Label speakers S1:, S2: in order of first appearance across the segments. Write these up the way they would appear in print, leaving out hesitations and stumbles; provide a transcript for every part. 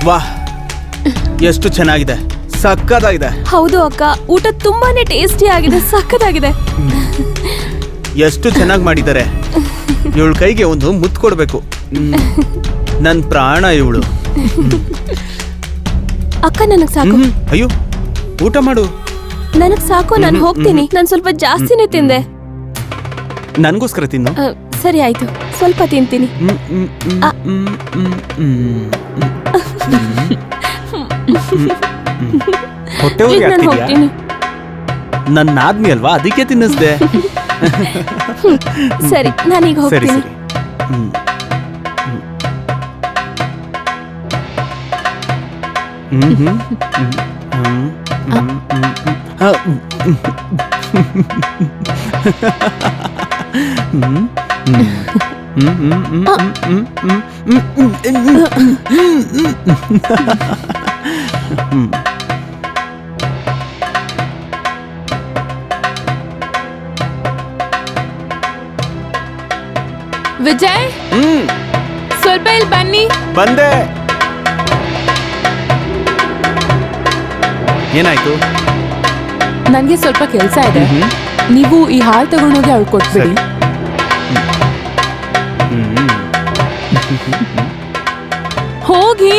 S1: ವಾಹ್, ಎಷ್ಟು ಚೆನ್ನಾಗಿದೆ, ಸಕ್ಕತ್ತಾಗಿದೆ.
S2: ಹೌದು ಅಕ್ಕ, ಊಟ ತುಂಬಾನೇ ಟೇಸ್ಟಿ ಆಗಿದೆ, ಸಕ್ಕತ್ತಾಗಿದೆ.
S1: ಎಷ್ಟು ಚೆನ್ನಾಗಿ ಮಾಡಿದ್ದಾರೆ. ಇವಳ ಕೈಗೆ ಒಂದು ಮುತ್ತು ಕೊಡ್ಬೇಕು. ನನ್ ಪ್ರಾಣ ಇವಳು.
S2: ಅಕ್ಕ ನನಗ್ ಸಾಕು.
S1: ಅಯ್ಯೋ, ಊಟ ಮಾಡು.
S2: ನನಗ್ ಸಾಕು, ನಾನು ಹೋಗ್ತೀನಿ. ನಾನು ಸ್ವಲ್ಪ ಜಾಸ್ತಿನೇ ತಿಂದೆ.
S1: ನನ್ಗೋಸ್ಕರ ತಿನ್ನು.
S2: ಸರಿ ಆಯ್ತು, ಸ್ವಲ್ಪ ತಿಂತೀನಿ.
S1: ಹೊಟ್ಟೆ
S2: ಈಗ ನಾನು ಹೋಗ್ತೀನಿ.
S1: ನನ್ನ ಆದ್ಮಿ ಅಲ್ವಾ, ಅದಕ್ಕೆ ತಿನ್ನಿಸ್ದೆ.
S2: ಸರಿ, ನಾನೀಗ
S1: ಸರಿ
S2: ಹೋಗ್ತೀನಿ.
S3: ವಿಜಯ್, ಸ್ವಲ್ಪ ಇಲ್ಲಿ ಬನ್ನಿ.
S1: ಬಂದೆ. ಏನಾಯ್ತು?
S3: ನನ್ಗೆ ಸ್ವಲ್ಪ ಕೆಲಸ ಇದೆ. ನೀವು ಈ ಹಾಲು ತಗೊಂಡೋಗಿ ಅವಳು ಕೊಟ್ಬಿಡಿ. ಹೋಗಿ.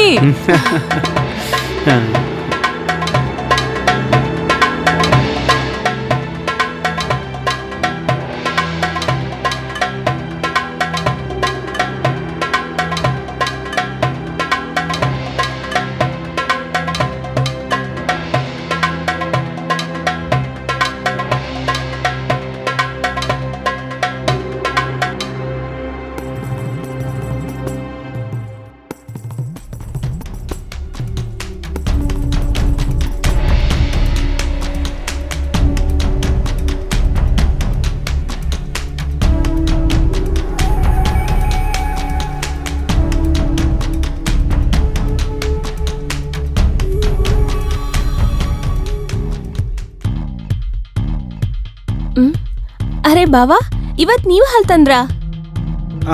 S2: ಅರೆ ಬಾವಾ, ಇವತ್ ನೀವು ಹಾಲ್ ತಂದ್ರಾ?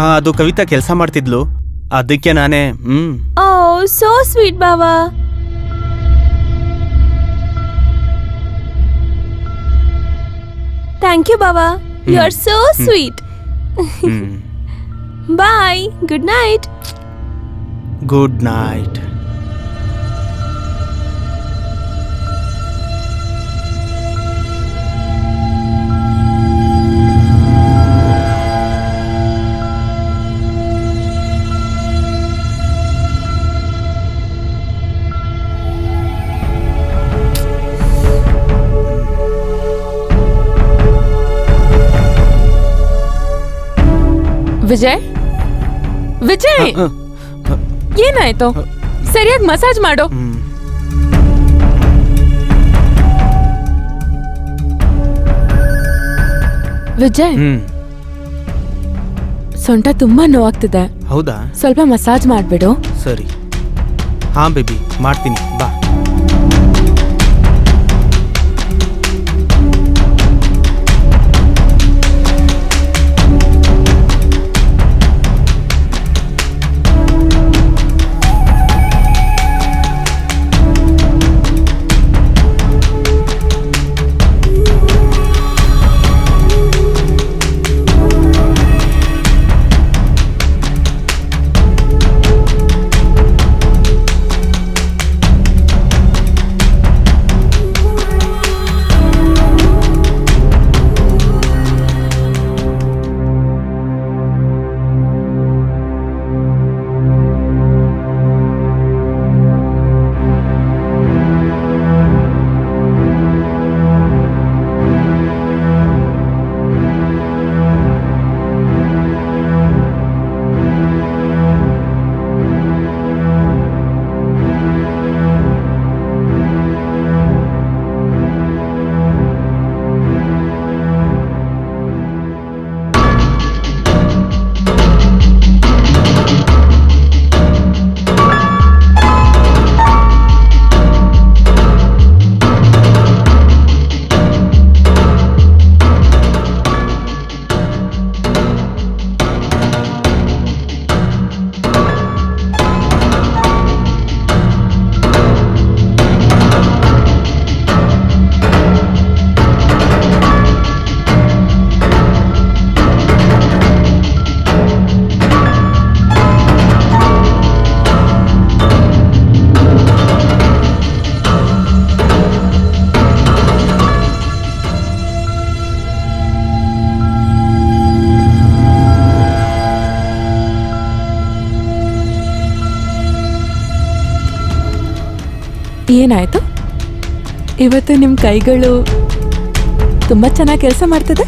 S1: ಅದು ಕವಿತಾ ಕೆಲಸ ಮಾಡ್ತಿದ್ಲು, ಅದಕ್ಕೆ ನಾನೇ.
S2: ಓ, ಸೋ ಸ್ವೀಟ್ ಬಾವಾ. ಥ್ಯಾಂಕ್ ಯು ಬಾವಾ, you are so sweet. Bye, good night.
S1: Good night.
S3: Vijay, Vijay, ಏನಾಯ್ತು? ಸರಿಯಾಗಿ ಮಸಾಜ್ ಮಾಡು. ವಿಜಯ್, ಸೊಂಟ ತುಂಬಾ ನೋವಾಗ್ತಿದೆ.
S1: ಹೌದಾ?
S3: ಸ್ವಲ್ಪ ಮಸಾಜ್ ಮಾಡ್ಬಿಡು.
S1: ಸರಿ. ಹಾ ಬೇಬಿ, ಮಾಡ್ತೀನಿ, ಬಾ.
S3: ಏನಾಯ್ತು? ಇವತ್ತು ನಿಮ್ಮ ಕೈಗಳು ತುಂಬ ಚೆನ್ನಾಗಿ ಕೆಲಸ ಮಾಡ್ತದೆ.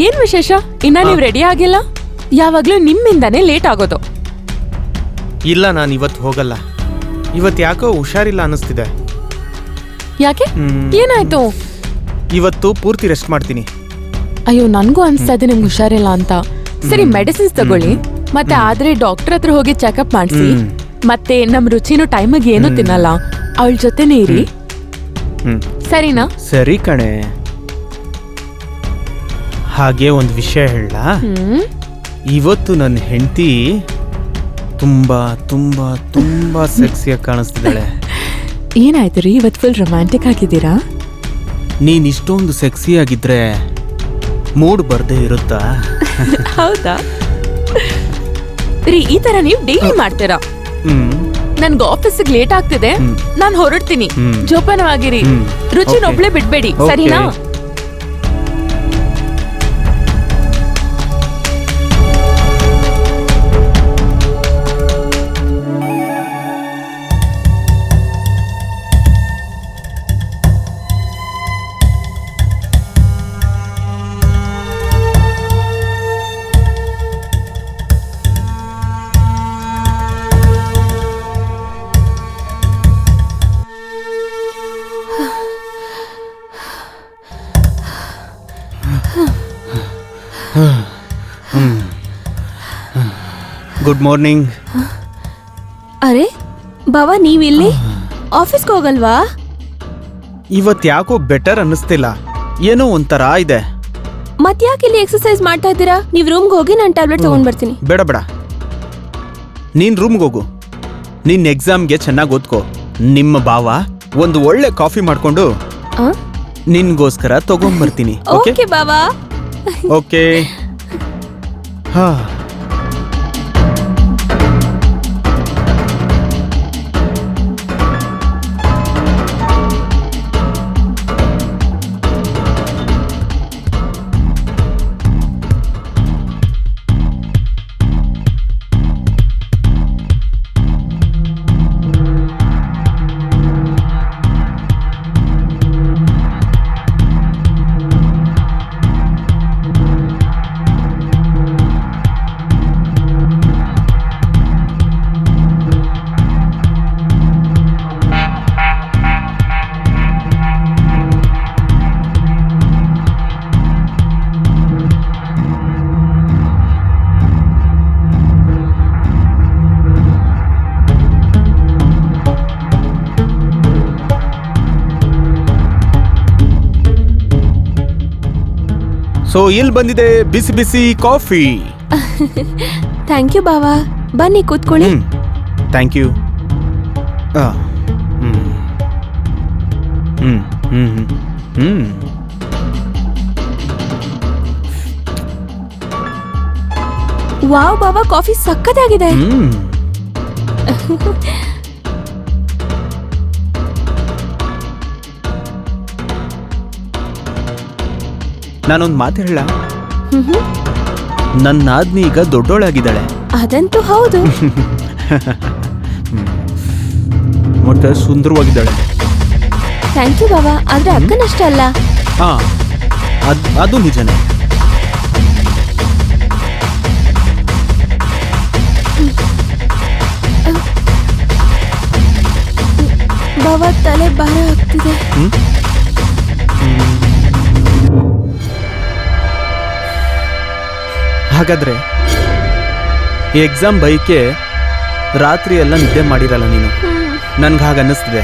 S3: ಏನ್ ವಿಶೇಷ? ಇನ್ನ ನೀವು ರೆಡಿ ಆಗಿಲ್ಲ? ಯಾವಾಗ್ಲೂ ನಿಮ್ಮಿಂದಾನೇ ಲೇಟ್ ಆಗೋದು.
S1: ಇಲ್ಲ, ನಾನು ಇವತ್ತು ಹೋಗಲ್ಲ. ಇವತ್ತು ಯಾಕೋ ಹುಷಾರಿಲ್ಲ ಅನ್ನಿಸ್ತಿದೆ.
S3: ಯಾಕೆ? ಏನಾಯ್ತು?
S1: ಇವತ್ತು ಪೂರ್ತಿ ರೆಸ್ಟ್ ಮಾಡ್ತೀನಿ.
S3: ಅಯ್ಯೋ, ನನ್ಗೂ ಅನ್ಸ್ತಾ ಇದೆ ನಿಮ್ಗೆ ಹುಷಾರಿಲ್ಲ ಅಂತ. ಸರಿ, ಮೆಡಿಸಿನ್ಸ್ ತಗೊಳ್ಳಿ. ಮತ್ತೆ ಆದ್ರೆ ಡಾಕ್ಟರ್ ಹತ್ರ ಹೋಗಿ ಚೆಕಪ್ ಮಾಡಿಸಿ. ಮತ್ತೆ ನಮ್ ರುಚಿನೂ ಟೈಮಿಗೆ ಏನು ತಿನ್ನಲ್ಲ, ಅವಳ ಜೊತೆನೇ ಇರಿ. ಸರಿನಾ?
S1: ಸರಿ ಕಣೆ. ಹಾಗೆ ಒಂದು ವಿಷಯ ಹೇಳ. ಇವತ್ತು ನನ್ನ ಹೆಂಡತಿ ತುಂಬಾ ತುಂಬಾ ತುಂಬಾ ಸೆಕ್ಸಿಯಾಗಿ ಕಾಣಿಸ್ತಿದ್ದಾಳೆ.
S3: ಏನಾಯ್ತು ರೀ, ಇವತ್ತು ಫುಲ್ ರೊಮ್ಯಾಂಟಿಕ್ ಆಗಿದ್ದೀರಾ?
S1: ನೀನ್ ಇಷ್ಟೊಂದು ಸೆಕ್ಸಿ ಆಗಿದ್ರೆ ಮೂಡ್ ಬರ್ದೇ ಇರುತ್ತಾ?
S3: ಹೌದಾ ರೀ? ಈ ತರ ನೀವು ಡೈಲಿ ಮಾಡ್ತೀರಾ? ನನ್ಗೆ ಆಫೀಸಿಗೆ ಲೇಟ್ ಆಗ್ತಿದೆ, ನಾನು ಹೊರಡ್ತೀನಿ. ಜೋಪಾನವಾಗಿರಿ. ರುಚಿನೊಬ್ಳೆ ಬಿಡ್ಬೇಡಿ, ಸರಿನಾ?
S1: Good morning.
S2: ಅರೆ ಬಾವಾ, ನೀವಿಲ್ಲಿ ಆಫೀಸ್ಗೆ ಹೋಗಲ್ವಾ?
S1: ಇವತ್ ಯಾಕೋ ಬೆಟರ್ ಅನ್ನಿಸ್ತಿಲ್ಲ, ಏನೋ ಒಂಥರ ಇದೆ.
S2: ಮತ್ತ್ಯಾಕೆ ಇಲ್ಲಿ ಎಕ್ಸರ್ಸೈಸ್ ಮಾಡ್ತಾ ಇದ್ದೀರಾ? ನೀವು ರೂಮ್ಗೆ ಹೋಗಿ ನಾನು ಟ್ಯಾಬ್ಲೆಟ್ ತಗೊಂಡ್ ಬರ್ತೀನಿ.
S1: ಬೇಡ ಬೇಡ, ನೀನ್ ರೂಮ್ಗೆ ಹೋಗು. ನಿನ್ನ ಎಕ್ಸಾಮ್ಗೆ ಚೆನ್ನಾಗಿ ಓದ್ಕೋ. ನಿಮ್ಮ ಭಾವ ಒಂದು ಒಳ್ಳೆ ಕಾಫಿ ಮಾಡ್ಕೊಂಡು ನಿನ್ಗೋಸ್ಕರ ತಗೊಂಡ್ಬರ್ತೀನಿ.
S2: ಓಕೆ ಬಾವಾ.
S1: ಓಕೆ. ಹಾ, ಸೊ ಇಲ್ಲಿ ಬಂದಿದೆ ಬಿಸಿ ಬಿಸಿ ಕಾಫಿ.
S2: ಥ್ಯಾಂಕ್ ಯು ಬಾವಾ. ಬನ್ನಿ ಕೂತ್ಕೊಳ್ಳಿ.
S1: Thank you.
S2: ವಾವ್ ಬಾವಾ, ಕಾಫಿ ಸಕ್ಕತ್ತಾಗಿದೆ.
S1: ನಾನೊಂದು ಮಾತು ಹೇಳ. ನನ್ನ ನಾದ್ನಿ ಈಗ ದೊಡ್ಡೋಳಾಗಿದ್ದಾಳೆ.
S2: ಅದಂತೂ ಹೌದು.
S1: ಮತ್ತೆ ಸುಂದರವಾಗಿದ್ದಾಳೆ.
S2: ಥ್ಯಾಂಕ್ ಯು ಬಾವಾ. ಆದ್ರೆ ಅಕ್ಕನಷ್ಟೇ ಅಲ್ಲ.
S1: ಹಾ, ಅದು ನಿಜನೇ.
S2: ಬಾವಾ, ತಲೆ ಭಾರ ಆಗ್ತಿದೆ.
S1: ಹಾಗಾದ್ರೆ ಈ ಎಕ್ಸಾಮ್ ಬೈಕೆ ರಾತ್ರಿ ಎಲ್ಲ ನಿದ್ದೆ ಮಾಡಿರಲ್ಲ ನೀನು. ನನ್ಗೆ ಹಾಗೆ ಅನ್ನಿಸ್ತಿದೆ.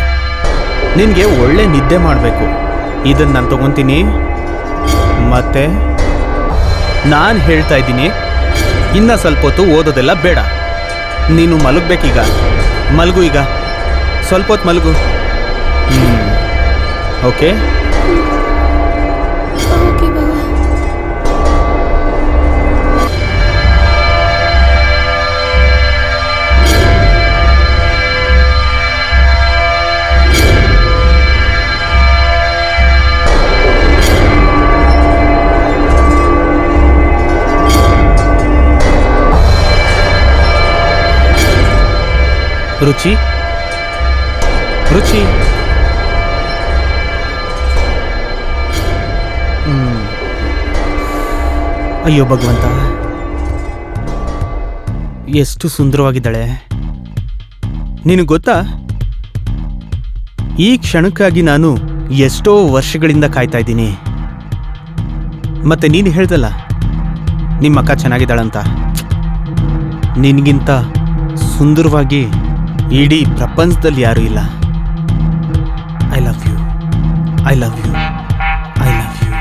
S1: ನಿನಗೆ ಒಳ್ಳೆ ನಿದ್ದೆ ಮಾಡಬೇಕು. ಇದನ್ನು ನಾನು ತಗೊತೀನಿ. ಮತ್ತೆ ನಾನು ಹೇಳ್ತಾ ಇದ್ದೀನಿ, ಇನ್ನು ಸ್ವಲ್ಪ ಹೊತ್ತು ಓದೋದೆಲ್ಲ ಬೇಡ. ನೀನು ಮಲಗಬೇಕೀಗ. ಮಲಗು ಈಗ, ಸ್ವಲ್ಪ ಹೊತ್ತು ಮಲಗು. ಓಕೆ?
S2: ಓಕೆ ಬಾವ.
S1: ರುಚಿ, ರುಚಿ. ಅಯ್ಯೋ ಭಗವಂತ, ಎಷ್ಟು ಸುಂದರವಾಗಿದ್ದಾಳೆ. ನಿನಗೆ ಗೊತ್ತಾ, ಈ ಕ್ಷಣಕ್ಕಾಗಿ ನಾನು ಎಷ್ಟೋ ವರ್ಷಗಳಿಂದ ಕಾಯ್ತಾ ಇದ್ದೀನಿ. ಮತ್ತೆ ನೀನು ಹೇಳ್ದಲ್ಲ ನಿಮ್ಮ ಅಕ್ಕ ಚೆನ್ನಾಗಿದ್ದಾಳಂತ. ನಿನಗಿಂತ ಸುಂದರವಾಗಿ ಇಡೀ ಪ್ರಪಂಚದಲ್ಲಿ ಯಾರೂ ಇಲ್ಲ. I love you, I love you, I love you.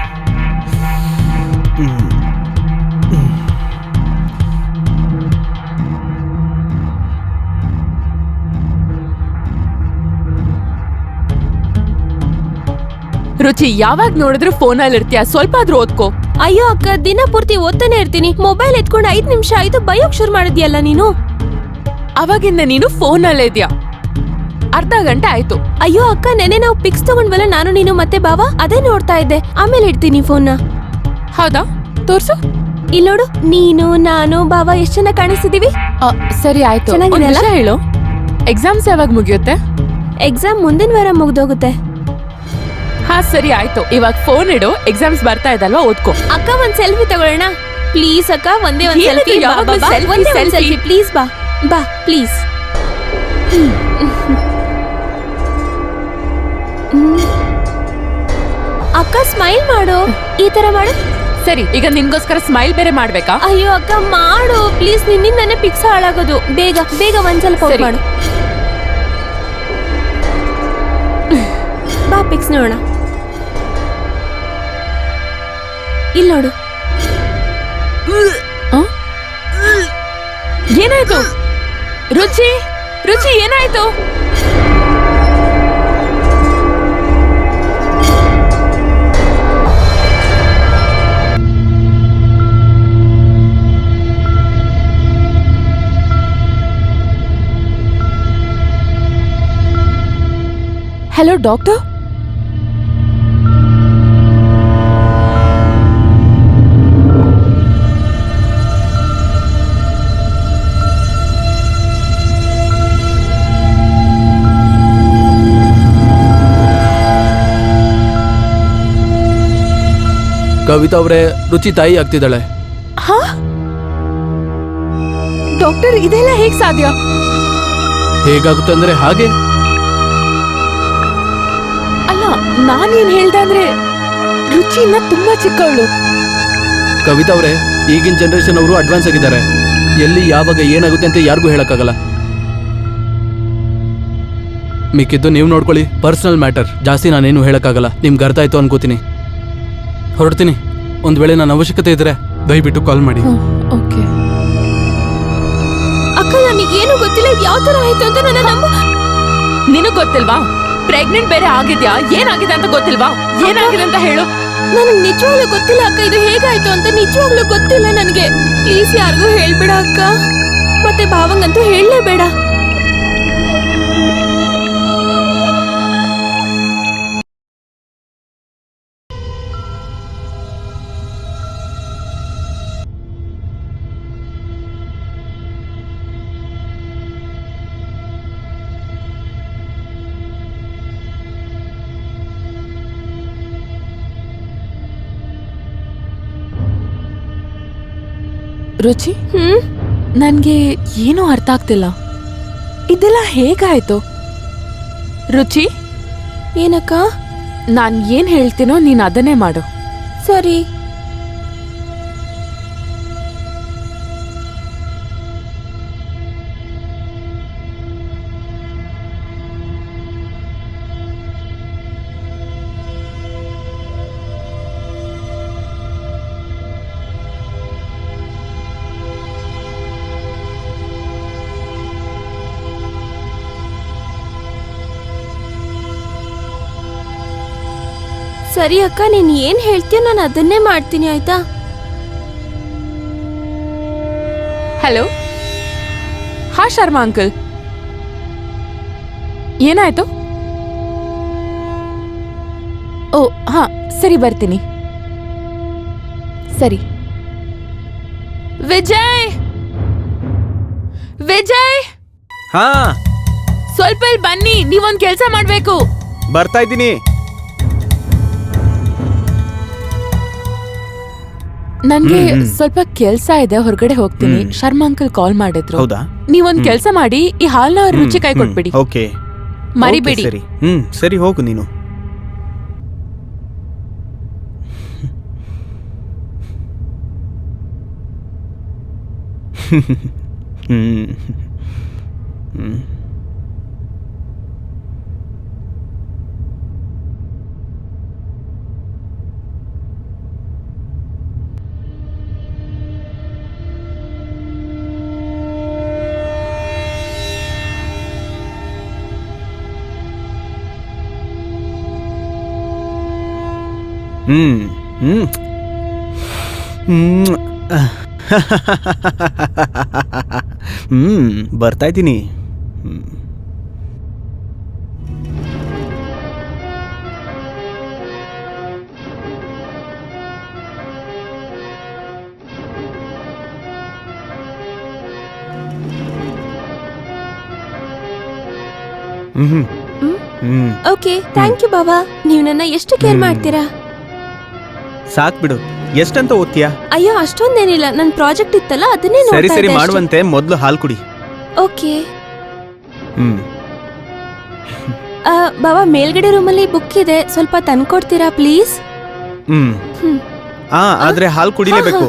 S3: Ruchi, ಯಾವಾಗ ನೋಡಿದ್ರು ಫೋನಲ್ಲಿ ಇರ್ತೀಯ, ಸ್ವಲ್ಪ ಆದ್ರೂ ಓದ್ಕೋ.
S2: ಅಯ್ಯೋ ಅಕ್ಕ, ದಿನ ಪೂರ್ತಿ ಓದ್ತಾನೆ ಇರ್ತೀನಿ. ಮೊಬೈಲ್ ಎತ್ಕೊಂಡು 5 ನಿಮಿಷ ಆಯ್ತು, ಬಯೋಕ್ ಶುರು ಮಾಡಿದ್ಯಲ್ಲ ನೀನು.
S3: ಅವಾಗಿಂದ ನೀನು ಫೋನಲ್ಲೇ ಇದ್ಯಾ. ಅರ್ಧ ಗಂಟೆ ಆಯ್ತು.
S2: ಅಯ್ಯೋ ಅಕ್ಕ, ನೆನೆ ನಾವು ಪಿಕ್ಸ್ ತಗೊಂಡ್ವಲ್ಲ, ನಾನು ನೀನು ಮತ್ತೆ ಬಾವ, ಅದೇ ನೋಡ್ತಾ ಇದ್ದೆ. ಆಮೇಲೆ ಇಡ್ತೀನಿ ಫೋನ್ನ.
S3: ಹೌದಾ? ತೋರ್ಸು.
S2: ಇಲ್ಲಿ ನೋಡು, ನೀನು ನಾನು ಬಾವ ಎಷ್ಟು ಚೆನ್ನಾಗಿ ಕಾಣಿಸ್ತಿದೀವಿ.
S3: ಸರಿ ಆಯ್ತು.
S2: ಚೆನ್ನಾಗಿದೆ
S3: ಒಂದ್
S2: ಅಲ್ಲ?
S3: ನಿಮಿಷ ಹೇಳು, ಎಕ್ಸಾಮ್ಸ್ ಯಾವಾಗ ಮುಗಿಯುತ್ತೆ?
S2: ಎಕ್ಸಾಮ್ ಮುಂದಿನ ವಾರ ಮುಗ್ದೋಗುತ್ತೆ.
S3: ಹಾ ಸರಿ ಆಯ್ತು. ಇವಾಗ ಫೋನ್ ಇಡು, ಎಕ್ಸಾಮ್ಸ್ ಬರ್ತಾ ಇದಲ್ವಾ, ಓದ್ಕೋ.
S2: ಅಕ್ಕ, ಒಂದ್ ಸೆಲ್ಫಿ ತಗೊಳ್ಳೋಣ ಪ್ಲೀಸ್. ಅಕ್ಕ, ಒಂದೇ ಒಂದ್
S3: ಏನಿದು
S2: ಸೆಲ್ಫಿ.
S3: ಯಾವಾಗ್ಲೂ selfie,
S2: ಒಂದೇ ಒಂದ್
S3: selfie.
S2: Selfie please. ಬಾ ಬಾ ಪ್ಲೀಸ್. ಅಕ್ಕ, ಸ್ಮೈಲ್ ಮಾಡು. ಈ ತರ ಮಾಡು.
S3: ಸರಿ, ಈಗ ನಿನ್ಗೋಸ್ಕರ ಸ್ಮೈಲ್ ಬೇರೆ ಮಾಡ್ಬೇಕಾ?
S2: ಅಯ್ಯೋ ಅಕ್ಕ, ಮಾಡು ಪ್ಲೀಸ್. ನಿನ್ನಿಂದ ನನ್ನ ಪಿಕ್ಸ್ ಹಾಳಾಗೋದು. ಬೇಗ ಬೇಗ ಒಂದ್ ಸ್ವಲ್ಪ
S3: ಸರಿ.
S2: ಮಾಡು. ಬಾ ಪಿಕ್ಸ್ ನೋಡೋಣ. ಇಲ್ಲಿ ನೋಡು.
S3: ಏನಾಯ್ತು ರುಚಿ? ರುಚಿ, ಏನಾಯ್ತು? Hello doctor.
S4: ಕವಿತಾ ಅವರೇ, ರುಚಿ ತಾಯಿ ಆಗ್ತಿದ್ದಾಳೆ.
S3: ಹಾ ಡಾಕ್ಟರ್, ಇದೆಲ್ಲ ಹೇಗ್ ಸಾಧ್ಯ?
S4: ಹೇಗಾಗುತ್ತೆ ಅಂದ್ರೆ ಹಾಗೆ.
S3: ಅಲ್ಲ, ನಾನೇನ್ ಹೇಳ್ದೆ ಅಂದ್ರೆ ರುಚಿ ಇನ್ನ ತುಂಬಾ ಚಿಕ್ಕವಳು.
S4: ಕವಿತಾ ಅವರೇ, ಈಗಿನ ಜನರೇಷನ್ ಅವರು ಅಡ್ವಾನ್ಸ್ ಆಗಿದ್ದಾರೆ. ಎಲ್ಲಿ ಯಾವಾಗ ಏನಾಗುತ್ತೆ ಅಂತ ಯಾರಿಗೂ ಹೇಳಕ್ಕಾಗಲ್ಲ. ಮಿಕ್ಕಿದ್ದು ನೀವು ನೋಡ್ಕೊಳ್ಳಿ. ಪರ್ಸನಲ್ ಮ್ಯಾಟರ್ ಜಾಸ್ತಿ ನಾನೇನು ಹೇಳಕ್ಕಾಗಲ್ಲ. ನಿಮ್ಗೆ ಅರ್ಥ ಆಯ್ತು ಅನ್ಕೋತೀನಿ. ಹೊರಡ್ತೀನಿ. ಒಂದ್ ವೇಳೆ ನನ್ನ ಅವಶ್ಯಕತೆ ಇದ್ರೆ ದಯವಿಟ್ಟು ಕಾಲ್ ಮಾಡಿ.
S3: ಓಕೆ.
S2: ಅಕ್ಕ, ನನಗೇನು ಗೊತ್ತಿಲ್ಲ, ಯಾವ ತರ ಆಯ್ತು ಅಂತ. ನನ್ನ ನಂಬು.
S3: ನಿನಗ್ ಗೊತ್ತಿಲ್ವಾ? ಪ್ರೆಗ್ನೆಂಟ್ ಬೇರೆ ಆಗಿದ್ಯಾ? ಏನಾಗಿದೆ ಅಂತ ಗೊತ್ತಿಲ್ವಾ? ಏನಾಗಿದೆ ಅಂತ ಹೇಳು.
S2: ನನಗೆ ನಿಜವಾಗ್ಲೂ ಗೊತ್ತಿಲ್ಲ ಅಕ್ಕ, ಇದು ಹೇಗಾಯ್ತು ಅಂತ ನಿಜವಾಗ್ಲೂ ಗೊತ್ತಿಲ್ಲ ನನಗೆ. ಪ್ಲೀಸ್ ಯಾರಿಗೂ ಹೇಳ್ಬೇಡ ಅಕ್ಕ, ಮತ್ತೆ ಭಾವಂಗಂತೂ ಹೇಳಲೇಬೇಡ.
S3: ರುಚಿ, ನನ್ಗೆ ಏನೂ ಅರ್ಥ ಆಗ್ತಿಲ್ಲ. ಇದೆಲ್ಲ ಹೇಗಾಯ್ತು? ರುಚಿ,
S2: ಏನಕ್ಕ?
S3: ನಾನ್ ಏನ್ ಹೇಳ್ತೀನೋ ನೀನ್ ಅದನ್ನೇ ಮಾಡು.
S2: ಸರಿ. ಸರಿ ಅಕ್ಕ, ನೀನ್ ಏನ್ ಹೇಳ್ತೀಯ ನಾನು ಅದನ್ನೇ ಮಾಡ್ತೀನಿ, ಆಯ್ತಾ?
S3: ಹಲೋ, ಹಾ ಶರ್ಮಾ ಅಂಕಲ್, ಏನಾಯ್ತು? ಓ ಹಾ, ಸರಿ ಬರ್ತೀನಿ. ಸರಿ. ವಿಜಯ್, ವಿಜಯ್,
S1: ಹಾ,
S3: ಸ್ವಲ್ಪ ಇಲ್ಲಿ ಬನ್ನಿ, ನೀವೊಂದ್ ಕೆಲ್ಸ ಮಾಡ್ಬೇಕು.
S1: ಬರ್ತಾ ಇದ್ದೀನಿ.
S3: ನನ್ಗೆ ಸ್ವಲ್ಪ ಕೆಲ್ಸ ಇದೆ, ಹೊರಗಡೆ ಹೋಗ್ತೀನಿ. ಶರ್ಮಾ ಅಂಕಲ್ ಕಾಲ್ ಮಾಡಿದ್ರು.
S1: ಹೌದಾ?
S3: ನೀವೊಂದ್ ಕೆಲ್ಸ ಮಾಡಿ, ಈ ಹಾಲ್ನ ರುಚಿ ಕೈ ಕೊಟ್ಬಿಡಿ.
S1: ಓಕೆ,
S3: ಮರಿಬೇಡಿ.
S1: ಸರಿ. ಸರಿ, ಹೋಗು ನೀನು. ಬರ್ತಾ ಇದ್ದೀನಿ.
S2: ಓಕೆ, ಥ್ಯಾಂಕ್ ಯು ಬಾಬಾ. ನೀವು ನನ್ನ ಎಷ್ಟು ಕೇರ್ ಮಾಡ್ತೀರಾ.
S1: ಸಾಕ್ ಬಿಡು. ಎಷ್ಟಂತ ಓದ್ತೀಯಾ?
S2: ಅಯ್ಯೋ, ಅಷ್ಟೊಂದೇನಿಲ್ಲ, ನನ್ ಪ್ರಾಜೆಕ್ಟ್ ಇತ್ತಲ್ಲ ಅದನ್ನೇ
S1: ಸರಿ
S2: ನೋಡ್ತಾ
S1: ಸರಿ
S2: ಇದ್ದೆ ಅಷ್ಟೇ.
S1: ಮಾಡುವಂತೆ, ಮೊದ್ಲು ಹಾಲು ಕುಡಿ.
S2: ಓಕೆ. ಬಾಬಾ, ಮೇಲ್ಗಡೆ ರೂಮಲ್ಲಿ ಬುಕ್ ಇದೆ, ಸ್ವಲ್ಪ ತಂದ್ಕೊಡ್ತೀರಾ ಪ್ಲೀಸ್?
S1: ಆದ್ರೆ ಹಾಲು ಕುಡಿಲೇಬೇಕು.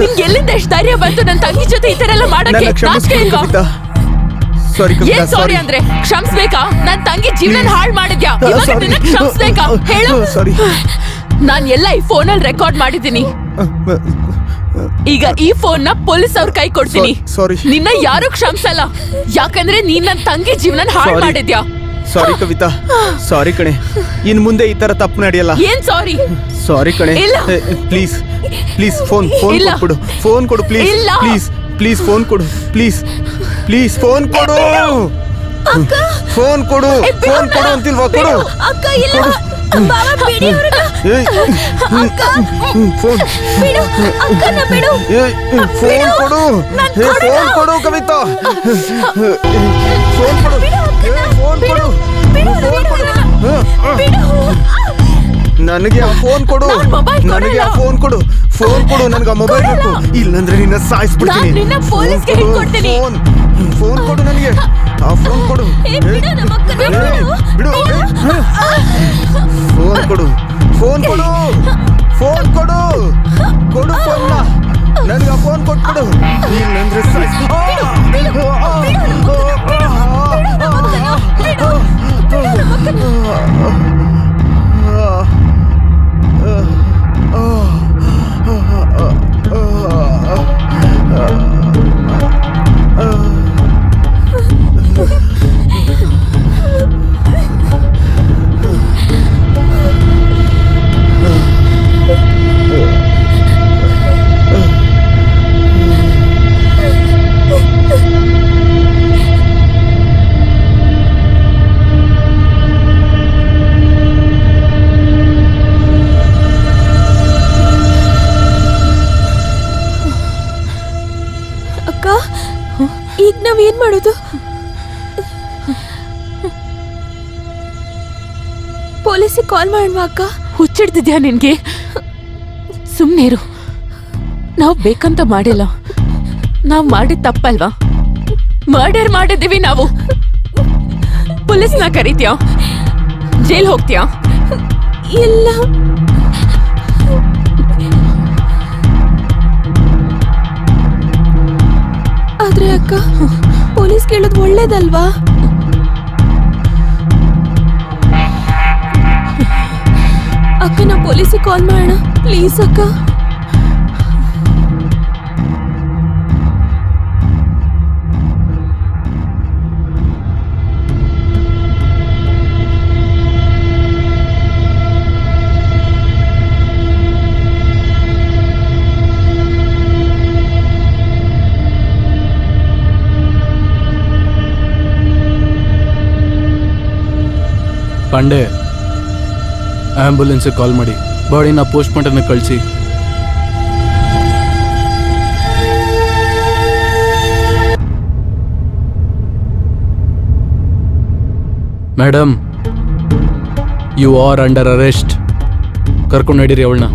S3: ನಿಂಗೆ ಎಲ್ಲಿಂದ ಎಷ್ಟು ಧೈರ್ಯ ಬಂತು ನನ್ನ ತಂಗಿ ಜೊತೆ ಈ ತರ ಎಲ್ಲ ಮಾಡಕ್ಕೆ?
S1: ನನ್ನ ಕ್ಷಮಿಸ್ಬಿಡು
S3: ನಾಚಿಕೆ ಇಲ್ವಾ?
S1: ಕವಿತಾ. ಸಾರಿ ಕವಿತಾ,
S3: ಏನ್ ಸಾರಿ ಅಂದ್ರೆ ಕ್ಷಮಿಸ್ಬೇಕಾ? ನನ್ ತಂಗಿ ಜೀವನ ಹಾಳು ಮಾಡಿದ್ಯಾ, ಇವಾಗ ನಿನ್ನ ಕ್ಷಮಿಸ್ಬೇಕಾ ಹೇಳು?
S1: ಸಾರಿ.
S3: ನಾನ್ ಎಲ್ಲ ಈ ಫೋನಲ್ಲಿ ರೆಕಾರ್ಡ್ ಮಾಡಿದ್ದೀನಿ. ಈಗ ಈ ಫೋನ್ ನ ಪೊಲೀಸ್ ಅವ್ರ ಕೈ ಕೊಡ್ತೀನಿ.
S1: ಸಾರಿ.
S3: ನಿನ್ನ ಯಾರು ಕ್ಷಮಿಸಲ್ಲ, ಯಾಕಂದ್ರೆ ನೀನ್ ನನ್ ತಂಗಿ ಜೀವನ ಹಾಳು
S1: Sorry.
S3: ಮಾಡಿದ್ಯಾ.
S1: ಸಾರಿ ಕವಿತಾ, ಸಾರಿ ಕಣೆ. ಇನ್ ಮುಂದೆ ಈ ತರ ತಪ್ಪು ನಡೆಯಲ್ಲ.
S3: ಏನ್ ಸಾರಿ?
S1: ಸಾರಿ ಕಣೆ.
S3: ಇಲ್ಲ.
S1: ಪ್ಲೀಸ್ ಪ್ಲೀಸ್ ಫೋನ್
S3: ಇಲ್ಲ.
S1: ಕೊಡು, ಫೋನ್ ಕೊಡು ಪ್ಲೀಸ್.
S3: ಇಲ್ಲ.
S1: ಪ್ಲೀಸ್ ಪ್ಲೀಸ್ ಫೋನ್ ಕೊಡು, ಪ್ಲೀಸ್ ಪ್ಲೀಸ್ ಫೋನ್ ಕೊಡು. ಫೋನ್ ಕೊಡು, ಫೋನ್ ಕೊಡು ಅಂತಿಲ್ವಾ? ಕೊಡು.
S2: ಅಕ್ಕ ಇಲ್ಲ ಬಾವ ಬಿಡಿ ಅವ್ರನ್ನ.
S1: ಏಯ್, ಫೋನ್
S2: ಬಿಡು ಅಕ್ಕನ ಬಿಡು.
S1: ಏಯ್, ಫೋನ್ ಕೊಡು. ಏ, ಫೋನ್ ಕೊಡು ಕವಿತಾ. ಫೋನ್ ಕೊಡು. ಏ, ಫೋನ್ ಕೊಡು.
S2: ಬಿಡು
S1: ಫೋನ್ ಕೊಡು.
S2: ಬಿಡು.
S1: ನನಗೆ ಆ ಫೋನ್ ಕೊಡು.
S3: ನಾನ್ ಮೊಬೈಲ್
S1: ನನಗೆ ಆ
S3: ಕೊಡಲ್ಲ.
S1: ಫೋನ್ ಕೊಡು. ಫೋನ್ ಕೊಡು, ನನಗೆ ಆ ಮೊಬೈಲ್ ಬೇಕು. ಇಲ್ಲಂದ್ರೆ ನಿನ್ನ ಸಾಯಿಸ್ಬಿಡ್ತೀನಿ.
S3: ನಾನ್ ನಿನ್ನ ಪೊಲೀಸ್ಗೆ ಹಿಡ್ಕೊಡ್ತೀನಿ.
S1: ಫೋನ್ ಕೊಡು ನನಗೆ. ಆ ಫೋನ್ ಕೊಡು.
S2: ಏ, ಬಿಡು ನಮ್ಮ ಅಕ್ಕನ
S1: ಏ,
S2: ಬಿಡು.
S1: ಬಿಡು. ಫೋನ್ ಕೊಡು. ಫೋನ್ ಕೊಡು. ಫೋನ್ ಕೊಡು. ಕೊಡು ಫೋನ್ನ. ನನಗೆ ಆ ಫೋನ್ ಕೊಟ್ಬಿಡು. ಇಲ್ಲಂದ್ರೆ
S2: ಅಕ್ಕ ಈಗ ನಾವೇನ್ ಮಾಡೋದು? ಪೊಲೀಸಿಗೆ ಕಾಲ್ ಮಾಡುವ ಅಕ್ಕ?
S3: ಹುಚ್ಚಿಡ್ತಿದ್ಯಾ ನಿನ್ಗೆ? ಸುಮ್ನೆ ಇರು. ನಾವು ಬೇಕಂತ ಮಾಡಿಲ್ಲ, ನಾವು ಮಾಡಿದ ತಪ್ಪಲ್ವಾ? ಮರ್ಡರ್ ಮಾಡಿದ್ದೀವಿ ನಾವು. ಪೊಲೀಸ್ನ ಕರೀತ್ಯಾ? ಜೈಲ್ ಹೋಗ್ತೀಯಾ?
S2: ಇಲ್ಲ ಆದ್ರೆ ಅಕ್ಕ ಪೊಲೀಸ್ ಕೇಳೋದು ಒಳ್ಳೇದಲ್ವಾ? ಅಕ್ಕ ನಾವು ಪೊಲೀಸಿಗೆ ಕಾಲ್ ಮಾಡೋಣ ಪ್ಲೀಸ್ ಅಕ್ಕ.
S4: ಪಾಂಡೆ, ಆಂಬ್ಯುಲೆನ್ಸ್ಗೆ ಕಾಲ್ ಮಾಡಿ ಬಾಡಿನ ಪೋಸ್ಟ್ಮಾರ್ಟಮ್ಗೆ ಕಳಿಸಿ. Madam, you are under arrest. ಕರ್ಕೊಂಡು ನಡೀರಿ ಅವಳನ್ನ.